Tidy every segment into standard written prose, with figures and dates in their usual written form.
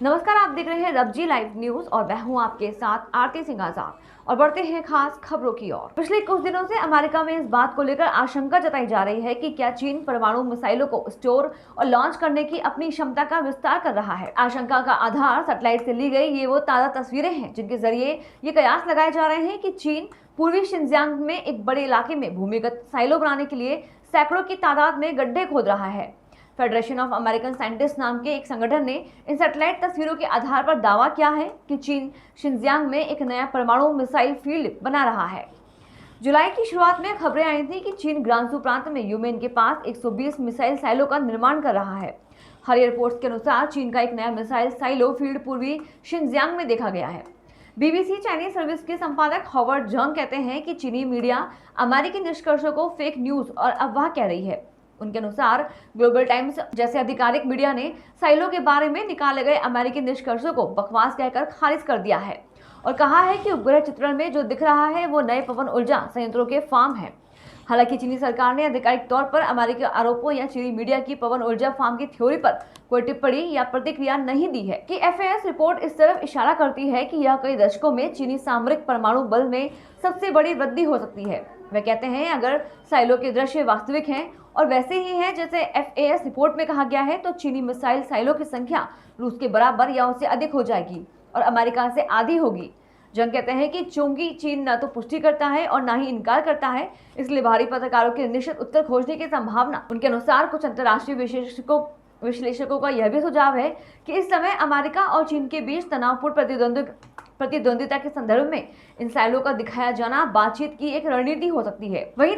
नमस्कार, आप देख रहे हैं रबजी लाइव न्यूज और मैं हूं आपके साथ आरती सिंह आजाद। और बढ़ते हैं खास खबरों की ओर। पिछले कुछ दिनों से अमेरिका में इस बात को लेकर आशंका जताई जा रही है कि क्या चीन परमाणु मिसाइलों को स्टोर और लॉन्च करने की अपनी क्षमता का विस्तार कर रहा है। आशंका का आधार सैटेलाइट से ली गई ये वो ताजा तस्वीरें हैं जिनके जरिए ये कयास लगाए जा रहे हैं कि चीन पूर्वी शिनजियांग में एक बड़े इलाके में भूमिगत साइलो बनाने के लिए सैकड़ों की तादाद में गड्ढे खोद रहा है। फेडरेशन ऑफ अमेरिकन साइंटिस्ट नाम के एक संगठन ने इन सैटेलाइट तस्वीरों के आधार पर दावा किया है कि चीन शिनजियांग में एक नया परमाणु मिसाइल फील्ड बना रहा है। जुलाई की शुरुआत में खबरें आई थी कि चीन ग्रांसू प्रांत में यूमेन के पास 120 मिसाइल साइलो का निर्माण कर रहा है। हरियर रिपोर्ट्स के अनुसार चीन का एक नया मिसाइल साइलो फील्ड पूर्वी शिनजियांग में देखा गया है। बीबीसी चाइनीज सर्विस के संपादक हॉवर्ड जंग कहते हैं कि चीनी मीडिया अमेरिकी निष्कर्षों को फेक न्यूज और अफवाह कह रही है। उनके अनुसार ग्लोबल टाइम्स जैसे आधिकारिक मीडिया ने साइलो के बारे में निकाले गए अमेरिकी निष्कर्षों को बकवास कहकर खारिज कर दिया है और कहा है कि उपग्रह चित्रण में जो दिख रहा है वो नए पवन ऊर्जा संयंत्रों के फार्म है। हालांकि चीनी सरकार ने आधिकारिक तौर पर अमेरिकी आरोपों या चीनी मीडिया की पवन ऊर्जा फार्म की थ्योरी पर कोई टिप्पणी या प्रतिक्रिया नहीं दी है कि एफएएस रिपोर्ट इस तरफ इशारा करती है कि यह कई दशकों में चीनी सामरिक परमाणु बल में सबसे बड़ी वृद्धि हो सकती है। वे कहते हैं अगर साइलो के दृश्य वास्तविक हैं और वैसे ही है जैसे एफएएस रिपोर्ट में कहा गया है तो चीनी मिसाइल साइलो की संख्या रूस के बराबर या उससे अधिक हो जाएगी और अमेरिका से आधी होगी। जंग कहते हैं कि चूंकि चीन न तो पुष्टि करता है और न ही इनकार करता है, इसलिए बाहरी पत्रकारों के निश्चित उत्तर खोजने की संभावना। उनके अनुसार कुछ अंतर्राष्ट्रीय विश्लेषकों का यह भी सुझाव है कि इस समय अमेरिका और चीन के बीच तनावपूर्ण प्रतिद्वंदिता के संदर्भ में इन साइलो का दिखाया जाना बातचीत की एक रणनीति हो सकती है। वहीं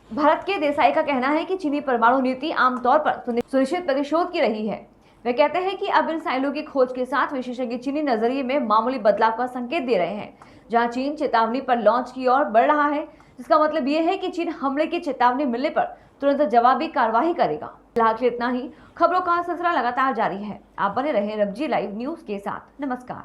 भारत के देसाई का कहना है कि चीनी परमाणु नीति आमतौर पर सुनिश्चित प्रतिशोध की रही है। वे कहते हैं कि अब इन साइलो की खोज के साथ विशेषज्ञ चीनी नजरिए में मामूली बदलाव का संकेत दे रहे हैं, जहां चीन चेतावनी पर लॉन्च की ओर बढ़ रहा है, जिसका मतलब ये है कि चीन हमले की चेतावनी मिलने पर तुरंत जवाबी कार्रवाई करेगा। फिलहाल इतना ही। खबरों का सिलसिला लगातार जारी है। आप बने रहे रबजी लाइव न्यूज के साथ। नमस्कार।